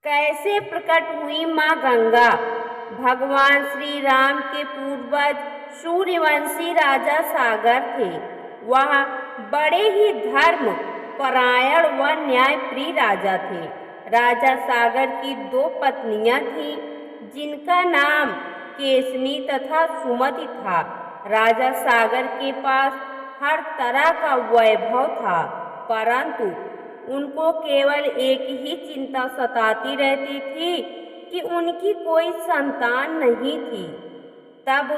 कैसे प्रकट हुई माँ गंगा। भगवान श्री राम के पूर्वज सूर्यवंशी राजा सागर थे। वह बड़े ही धर्म परायण व न्यायप्रिय राजा थे। राजा सागर की 2 पत्नियां थीं, जिनका नाम केसनी तथा सुमति था। राजा सागर के पास हर तरह का वैभव था, परंतु उनको केवल एक ही चिंता सताती रहती थी कि उनकी कोई संतान नहीं थी। तब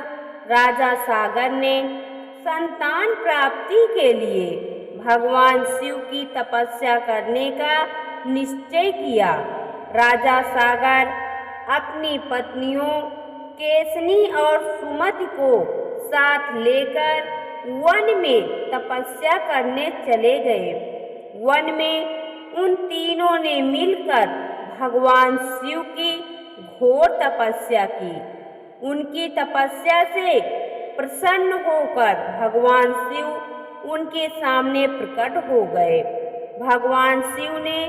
राजा सागर ने संतान प्राप्ति के लिए भगवान शिव की तपस्या करने का निश्चय किया। राजा सागर अपनी पत्नियों केसनी और सुमति को साथ लेकर वन में तपस्या करने चले गए। वन में उन तीनों ने मिलकर भगवान शिव की घोर तपस्या की। उनकी तपस्या से प्रसन्न होकर भगवान शिव उनके सामने प्रकट हो गए। भगवान शिव ने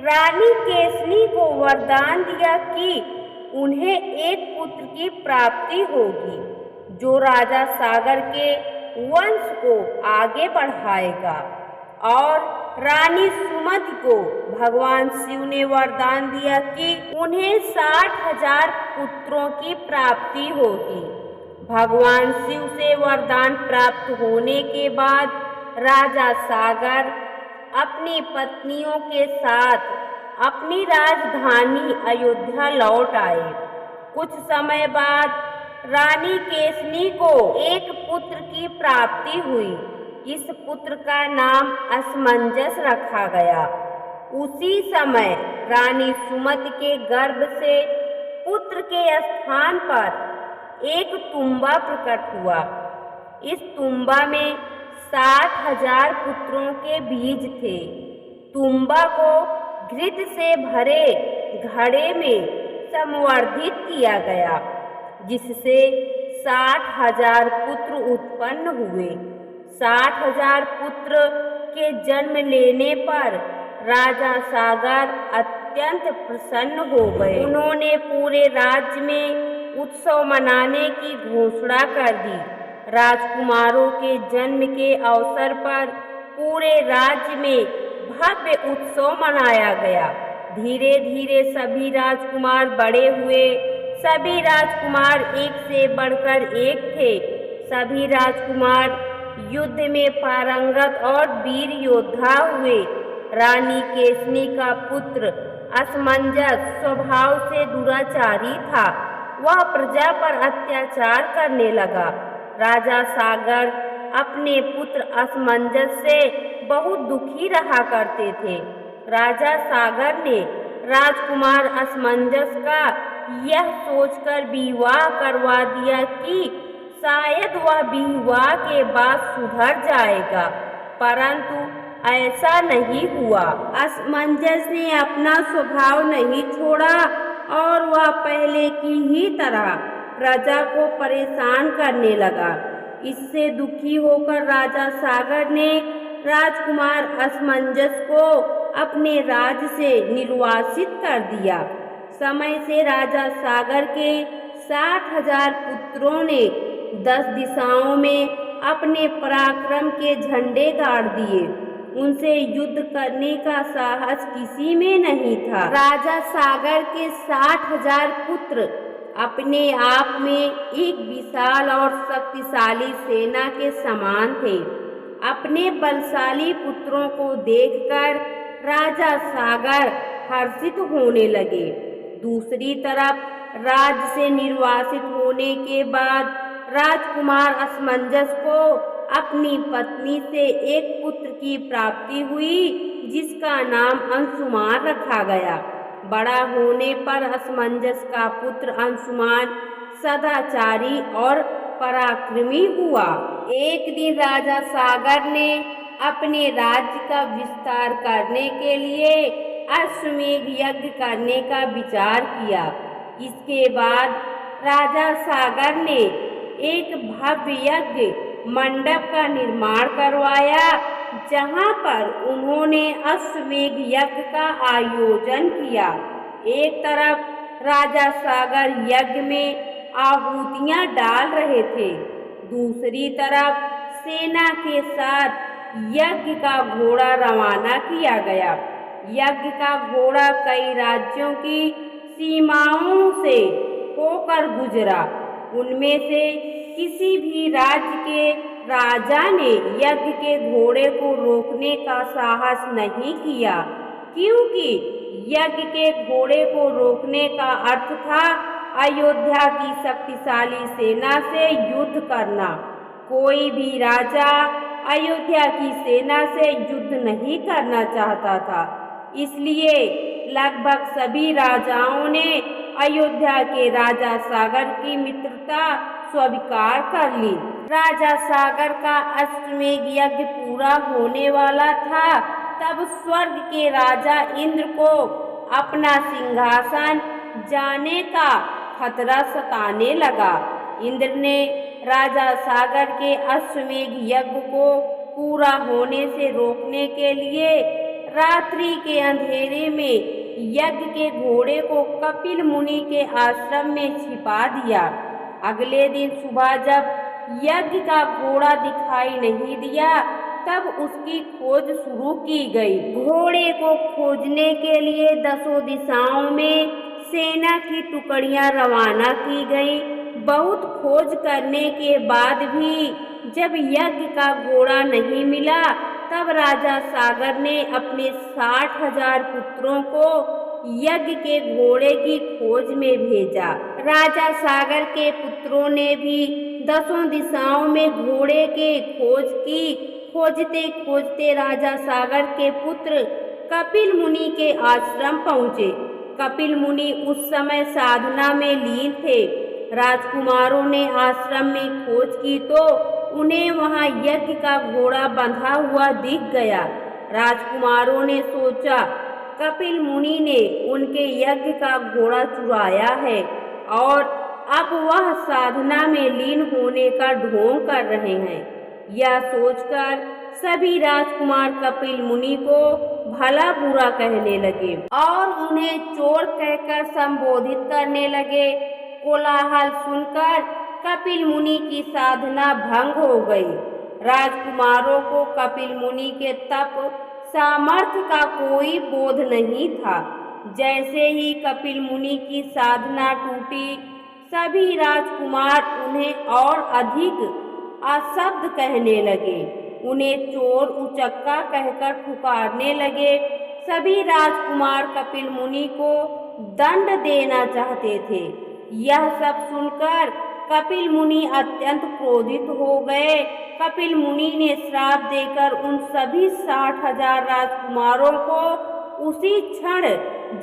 रानी केसनी को वरदान दिया कि उन्हें एक पुत्र की प्राप्ति होगी, जो राजा सागर के वंश को आगे बढ़ाएगा। और रानी सुमति को भगवान शिव ने वरदान दिया कि उन्हें 60,000 पुत्रों की प्राप्ति होगी। भगवान शिव से वरदान प्राप्त होने के बाद राजा सागर अपनी पत्नियों के साथ अपनी राजधानी अयोध्या लौट आए। कुछ समय बाद रानी केसनी को एक पुत्र की प्राप्ति हुई। इस पुत्र का नाम असमंजस रखा गया। उसी समय रानी सुमति के गर्भ से पुत्र के स्थान पर एक तुम्बा प्रकट हुआ। इस तुम्बा में 60,000 पुत्रों के बीज थे। तुम्बा को घृत से भरे घड़े में संवर्धित किया गया, जिससे 60,000 पुत्र उत्पन्न हुए। 60,000 पुत्र के जन्म लेने पर राजा सागर अत्यंत प्रसन्न हो गए। उन्होंने पूरे राज्य में उत्सव मनाने की घोषणा कर दी। राजकुमारों के जन्म के अवसर पर पूरे राज्य में भव्य उत्सव मनाया गया। धीरे धीरे सभी राजकुमार बड़े हुए। सभी राजकुमार एक से बढ़कर एक थे। सभी राजकुमार युद्ध में पारंगत और वीर योद्धा हुए। रानी केसनी का पुत्र असमंजस स्वभाव से दुराचारी था। वह प्रजा पर अत्याचार करने लगा। राजा सागर अपने पुत्र असमंजस से बहुत दुखी रहा करते थे। राजा सागर ने राजकुमार असमंजस का यह सोचकर विवाह करवा दिया कि शायद वह विवाह के बाद सुधर जाएगा, परंतु ऐसा नहीं हुआ। असमंजस ने अपना स्वभाव नहीं छोड़ा और वह पहले की ही तरह प्रजा को परेशान करने लगा। इससे दुखी होकर राजा सागर ने राजकुमार असमंजस को अपने राज्य से निर्वासित कर दिया। समय से राजा सागर के 60,000 पुत्रों ने 10 दिशाओं में अपने पराक्रम के झंडे गाड़ दिए। उनसे युद्ध करने का साहस किसी में नहीं था। राजा सागर के 60,000 पुत्र अपने आप में एक विशाल और शक्तिशाली सेना के समान थे। अपने बलशाली पुत्रों को देखकर राजा सागर हर्षित होने लगे। दूसरी तरफ राज्य से निर्वासित होने के बाद राजकुमार असमंजस को अपनी पत्नी से एक पुत्र की प्राप्ति हुई, जिसका नाम अंशुमान रखा गया। बड़ा होने पर असमंजस का पुत्र अंशुमान सदाचारी और पराक्रमी हुआ। एक दिन राजा सागर ने अपने राज्य का विस्तार करने के लिए अश्वमेध यज्ञ करने का विचार किया। इसके बाद राजा सागर ने एक भव्य यज्ञ मंडप का निर्माण करवाया, जहां पर उन्होंने अश्वमेध यज्ञ का आयोजन किया। एक तरफ राजा सागर यज्ञ में आहुतियां डाल रहे थे, दूसरी तरफ सेना के साथ यज्ञ का घोड़ा रवाना किया गया। यज्ञ का घोड़ा कई राज्यों की सीमाओं से होकर गुजरा। उनमें से किसी भी राज्य के राजा ने यज्ञ के घोड़े को रोकने का साहस नहीं किया, क्योंकि यज्ञ के घोड़े को रोकने का अर्थ था अयोध्या की शक्तिशाली सेना से युद्ध करना। कोई भी राजा अयोध्या की सेना से युद्ध नहीं करना चाहता था, इसलिए लगभग सभी राजाओं ने अयोध्या के राजा सागर की मित्रता स्वीकार कर ली। राजा सागर का अश्वमेध यज्ञ पूरा होने वाला था, तब स्वर्ग के राजा इंद्र को अपना सिंहासन जाने का खतरा सताने लगा। इंद्र ने राजा सागर के अश्वमेध यज्ञ को पूरा होने से रोकने के लिए रात्रि के अंधेरे में यज्ञ के घोड़े को कपिल मुनि के आश्रम में छिपा दिया। अगले दिन सुबह जब यज्ञ का घोड़ा दिखाई नहीं दिया, तब उसकी खोज शुरू की गई। घोड़े को खोजने के लिए 10 दिशाओं में सेना की टुकड़ियां रवाना की गई। बहुत खोज करने के बाद भी जब यज्ञ का घोड़ा नहीं मिला, तब राजा सागर ने अपने 60,000 पुत्रों को यज्ञ के घोड़े की खोज में भेजा। राजा सागर के पुत्रों ने भी 10 दिशाओं में घोड़े के खोज की। खोजते खोजते राजा सागर के पुत्र कपिल मुनि के आश्रम पहुँचे। कपिल मुनि उस समय साधना में लीन थे। राजकुमारों ने आश्रम में खोज की तो उन्हें वहां यज्ञ का घोड़ा बंधा हुआ दिख गया। राजकुमारों ने सोचा कपिल मुनि ने उनके यज्ञ का घोड़ा चुराया है और अब वह साधना में लीन होने का ढोंग कर रहे हैं। यह सोचकर सभी राजकुमार कपिल मुनि को भला बुरा कहने लगे और उन्हें चोर कहकर संबोधित करने लगे। कोलाहल सुनकर कपिल मुनि की साधना भंग हो गई। राजकुमारों को कपिल मुनि के तप सामर्थ्य का कोई बोध नहीं था। जैसे ही कपिल मुनि की साधना टूटी, सभी राजकुमार उन्हें और अधिक अशब्द कहने लगे, उन्हें चोर उचक्का कहकर पुकारने लगे। सभी राजकुमार कपिल मुनि को दंड देना चाहते थे। यह सब सुनकर कपिल मुनि अत्यंत क्रोधित हो गए। कपिल मुनि ने श्राप देकर उन सभी 60,000 राजकुमारों को उसी क्षण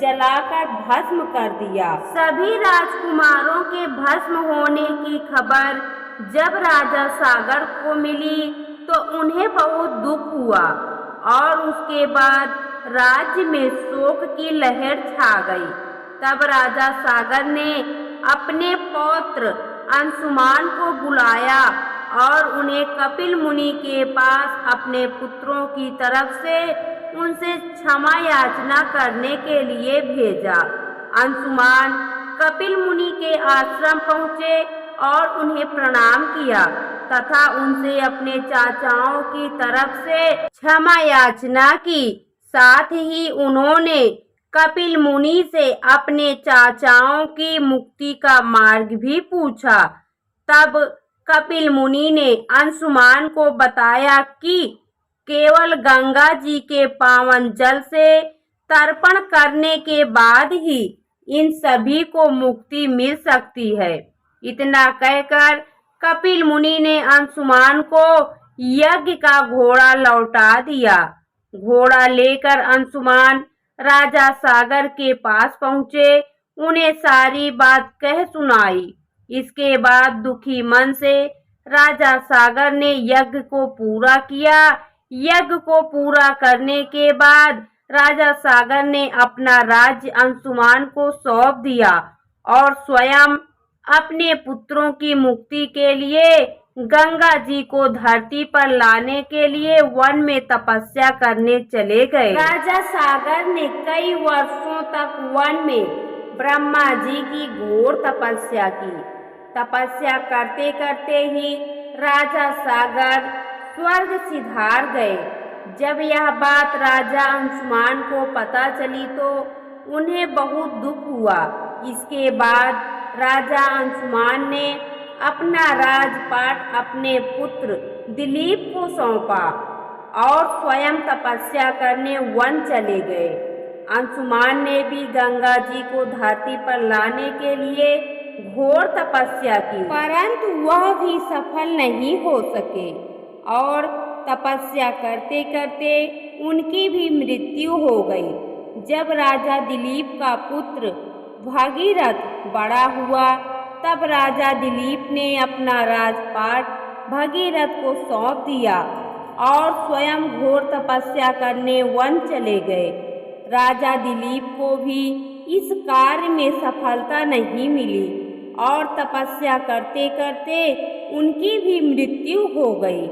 जलाकर भस्म कर दिया। सभी राजकुमारों के भस्म होने की खबर जब राजा सागर को मिली तो उन्हें बहुत दुख हुआ और उसके बाद राज्य में शोक की लहर छा गई। तब राजा सागर ने अपने पौत्र अंशुमान को बुलाया और उन्हें कपिल मुनि के पास अपने पुत्रों की तरफ से उनसे क्षमा याचना करने के लिए भेजा। अंशुमान कपिल मुनि के आश्रम पहुँचे और उन्हें प्रणाम किया तथा उनसे अपने चाचाओं की तरफ से क्षमा याचना की। साथ ही उन्होंने कपिल मुनि से अपने चाचाओं की मुक्ति का मार्ग भी पूछा। तब कपिल मुनि ने अंशुमान को बताया कि केवल गंगा जी के पावन जल से तर्पण करने के बाद ही इन सभी को मुक्ति मिल सकती है। इतना कहकर कपिल मुनि ने अंशुमान को यज्ञ का घोड़ा लौटा दिया। घोड़ा लेकर अंशुमान राजा सागर के पास पहुँचे, उन्हें सारी बात कह सुनाई। इसके बाद दुखी मन से राजा सागर ने यज्ञ को पूरा किया। यज्ञ को पूरा करने के बाद राजा सागर ने अपना राज्य अंशुमान को सौंप दिया और स्वयं अपने पुत्रों की मुक्ति के लिए गंगा जी को धरती पर लाने के लिए वन में तपस्या करने चले गए। राजा सागर ने कई वर्षों तक वन में ब्रह्मा जी की घोर तपस्या की। तपस्या करते करते ही राजा सागर स्वर्ग सिधार गए। जब यह बात राजा अंशुमान को पता चली तो उन्हें बहुत दुख हुआ। इसके बाद राजा अंशुमान ने अपना राजपाट अपने पुत्र दिलीप को सौंपा और स्वयं तपस्या करने वन चले गए। अंशुमान ने भी गंगा जी को धरती पर लाने के लिए घोर तपस्या की, परंतु वह भी सफल नहीं हो सके और तपस्या करते करते उनकी भी मृत्यु हो गई। जब राजा दिलीप का पुत्र भागीरथ बड़ा हुआ तब राजा दिलीप ने अपना राजपाट भगीरथ को सौंप दिया और स्वयं घोर तपस्या करने वन चले गए। राजा दिलीप को भी इस कार्य में सफलता नहीं मिली और तपस्या करते करते उनकी भी मृत्यु हो गई।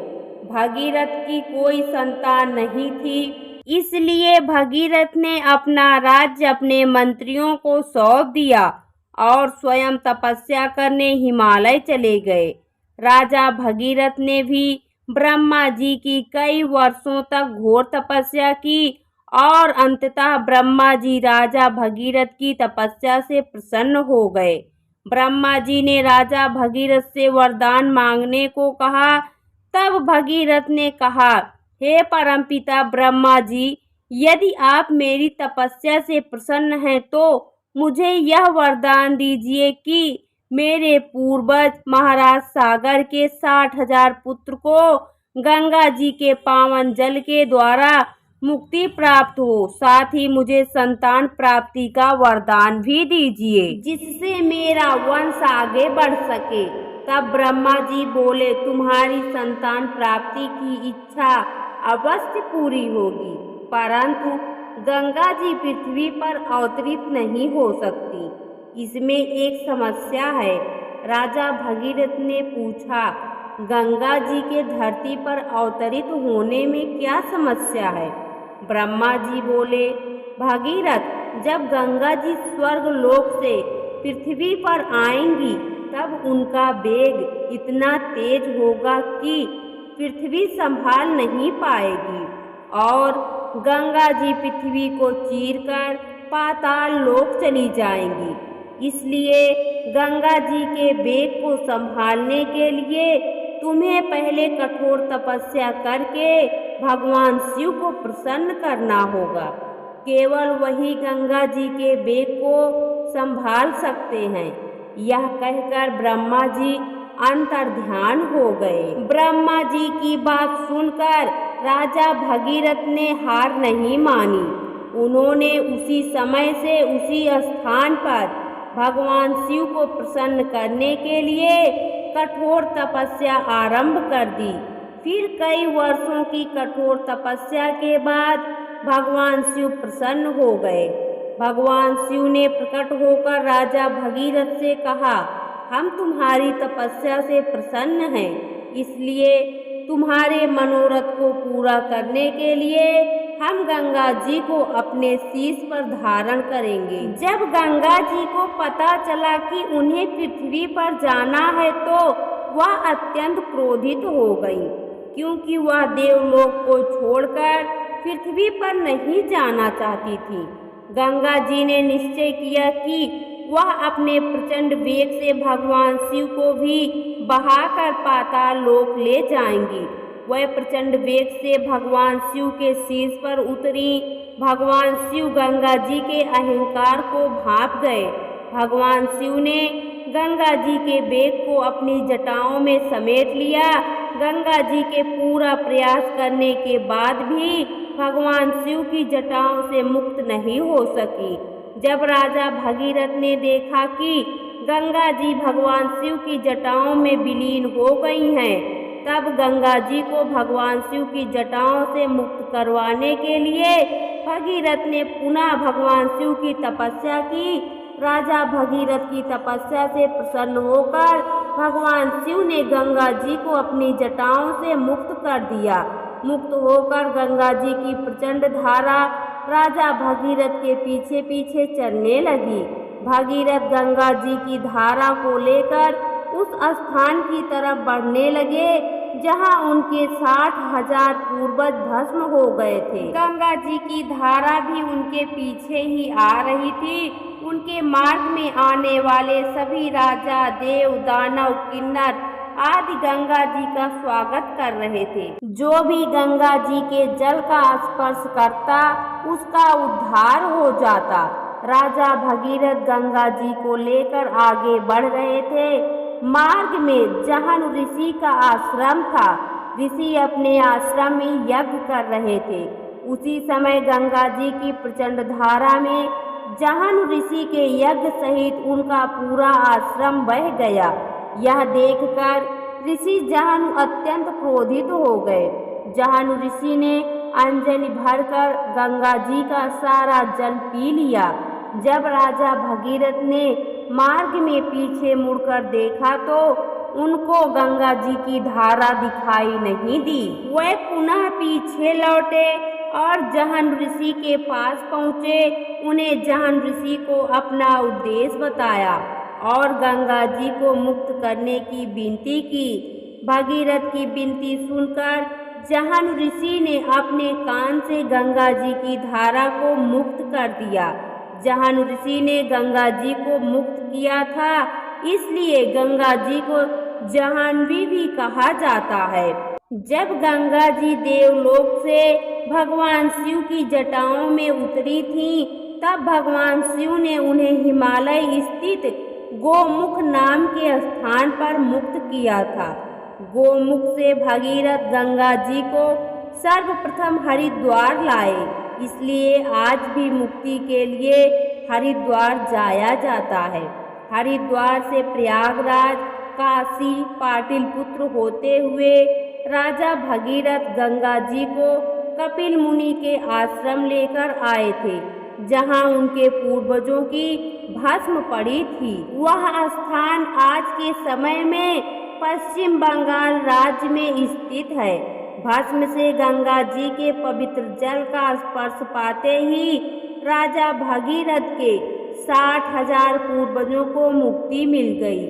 भगीरथ की कोई संतान नहीं थी, इसलिए भगीरथ ने अपना राज्य अपने मंत्रियों को सौंप दिया और स्वयं तपस्या करने हिमालय चले गए। राजा भगीरथ ने भी ब्रह्मा जी की कई वर्षों तक घोर तपस्या की और अंततः ब्रह्मा जी राजा भगीरथ की तपस्या से प्रसन्न हो गए। ब्रह्मा जी ने राजा भगीरथ से वरदान मांगने को कहा। तब भगीरथ ने कहा, हे परमपिता ब्रह्मा जी, यदि आप मेरी तपस्या से प्रसन्न हैं तो मुझे यह वरदान दीजिए कि मेरे पूर्वज महाराज सागर के 60,000 पुत्र को गंगा जी के पावन जल के द्वारा मुक्ति प्राप्त हो। साथ ही मुझे संतान प्राप्ति का वरदान भी दीजिए, जिससे मेरा वंश आगे बढ़ सके। तब ब्रह्मा जी बोले, तुम्हारी संतान प्राप्ति की इच्छा अवश्य पूरी होगी, परंतु गंगा जी पृथ्वी पर अवतरित नहीं हो सकती। इसमें एक समस्या है। राजा भगीरथ ने पूछा, गंगा जी के धरती पर अवतरित होने में क्या समस्या है? ब्रह्मा जी बोले, भगीरथ, जब गंगा जी स्वर्ग लोक से पृथ्वी पर आएंगी तब उनका वेग इतना तेज होगा कि पृथ्वी संभाल नहीं पाएगी और गंगा जी पृथ्वी को चीरकर पाताल लोक चली जाएंगी। इसलिए गंगा जी के वेग को संभालने के लिए तुम्हें पहले कठोर तपस्या करके भगवान शिव को प्रसन्न करना होगा। केवल वही गंगा जी के वेग को संभाल सकते हैं। यह कहकर ब्रह्मा जी अंतर्ध्यान हो गए। ब्रह्मा जी की बात सुनकर राजा भगीरथ ने हार नहीं मानी। उन्होंने उसी समय से उसी स्थान पर भगवान शिव को प्रसन्न करने के लिए कठोर तपस्या आरंभ कर दी। फिर कई वर्षों की कठोर तपस्या के बाद भगवान शिव प्रसन्न हो गए। भगवान शिव ने प्रकट होकर राजा भगीरथ से कहा, हम तुम्हारी तपस्या से प्रसन्न हैं, इसलिए तुम्हारे मनोरथ को पूरा करने के लिए हम गंगा जी को अपने शीश पर धारण करेंगे। जब गंगा जी को पता चला कि उन्हें पृथ्वी पर जाना है तो वह अत्यंत क्रोधित हो गई, क्योंकि वह देवलोक को छोड़कर पृथ्वी पर नहीं जाना चाहती थी। गंगा जी ने निश्चय किया कि वह अपने प्रचंड वेग से भगवान शिव को भी बहाकर पाताल लोक ले जाएंगी। वह प्रचंड वेग से भगवान शिव के शीश पर उतरी। भगवान शिव गंगा जी के अहंकार को भांप गए। भगवान शिव ने गंगा जी के वेग को अपनी जटाओं में समेट लिया। गंगा जी के पूरा प्रयास करने के बाद भी भगवान शिव की जटाओं से मुक्त नहीं हो सकी। जब राजा भगीरथ ने देखा कि गंगा जी भगवान शिव की जटाओं में विलीन हो गई हैं, तब गंगा जी को भगवान शिव की जटाओं से मुक्त करवाने के लिए भगीरथ ने पुनः भगवान शिव की तपस्या की राजा भगीरथ की तपस्या से प्रसन्न होकर भगवान शिव ने गंगा जी को अपनी जटाओं से मुक्त कर दिया। मुक्त होकर गंगा जी की प्रचंड धारा राजा भगीरथ के पीछे पीछे चलने लगी। भगीरथ गंगा जी की धारा को लेकर उस स्थान की तरफ बढ़ने लगे जहां उनके 60,000 पूर्वज भस्म हो गए थे। गंगा जी की धारा भी उनके पीछे ही आ रही थी। उनके मार्ग में आने वाले सभी राजा, देव, दानव, किन्नर आदि गंगा जी का स्वागत कर रहे थे। जो भी गंगा जी के जल का स्पर्श करता उसका उद्धार हो जाता। राजा भगीरथ गंगा जी को लेकर आगे बढ़ रहे थे। मार्ग में जहनु ऋषि का आश्रम था। ऋषि अपने आश्रम में यज्ञ कर रहे थे। उसी समय गंगा जी की प्रचंड धारा में जहनु ऋषि के यज्ञ सहित उनका पूरा आश्रम बह गया। यह देखकर ऋषि जहनु अत्यंत क्रोधित हो गए। जहनु ऋषि ने अंजलि भरकर गंगा जी का सारा जल पी लिया। जब राजा भगीरथ ने मार्ग में पीछे मुड़कर देखा तो उनको गंगा जी की धारा दिखाई नहीं दी। वह पुनः पीछे लौटे और जहन ऋषि के पास पहुँचे। उन्हें जहन ऋषि को अपना उद्देश्य बताया और गंगा जी को मुक्त करने की विनती की। भगीरथ की विनती सुनकर जहन ऋषि ने अपने कान से गंगा जी की धारा को मुक्त कर दिया। जहन ऋषि ने गंगा जी को मुक्त किया था, इसलिए गंगा जी को जाह्नवी भी कहा जाता है। जब गंगा जी देवलोक से भगवान शिव की जटाओं में उतरी थीं, तब भगवान शिव ने उन्हें हिमालय स्थित गोमुख नाम के स्थान पर मुक्त किया था। गोमुख से भगीरथ गंगा जी को सर्वप्रथम हरिद्वार लाए। इसलिए आज भी मुक्ति के लिए हरिद्वार जाया जाता है। हरिद्वार से प्रयागराज, काशी, पाटलिपुत्र होते हुए राजा भगीरथ गंगा जी को कपिल मुनि के आश्रम लेकर आए थे, जहां उनके पूर्वजों की भस्म पड़ी थी। वह स्थान आज के समय में पश्चिम बंगाल राज्य में स्थित है। भस्म से गंगा जी के पवित्र जल का स्पर्श पाते ही राजा भगीरथ के 60,000 पूर्वजों को मुक्ति मिल गई।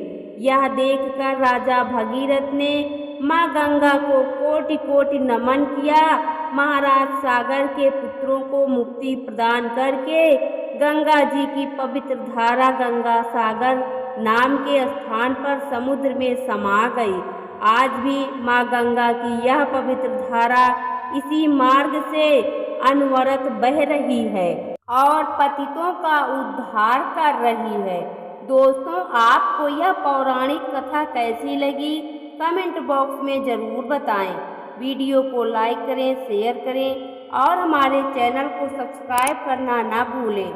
यह देखकर राजा भगीरथ ने माँ गंगा को कोटि कोटि नमन किया। महाराज सागर के पुत्रों को मुक्ति प्रदान करके गंगा जी की पवित्र धारा गंगा सागर नाम के स्थान पर समुद्र में समा गई। आज भी माँ गंगा की यह पवित्र धारा इसी मार्ग से अनवरत बह रही है और पतितों का उद्धार कर रही है। दोस्तों, आपको यह पौराणिक कथा कैसी लगी कमेंट बॉक्स में ज़रूर बताएं। वीडियो को लाइक करें, शेयर करें और हमारे चैनल को सब्सक्राइब करना ना भूलें।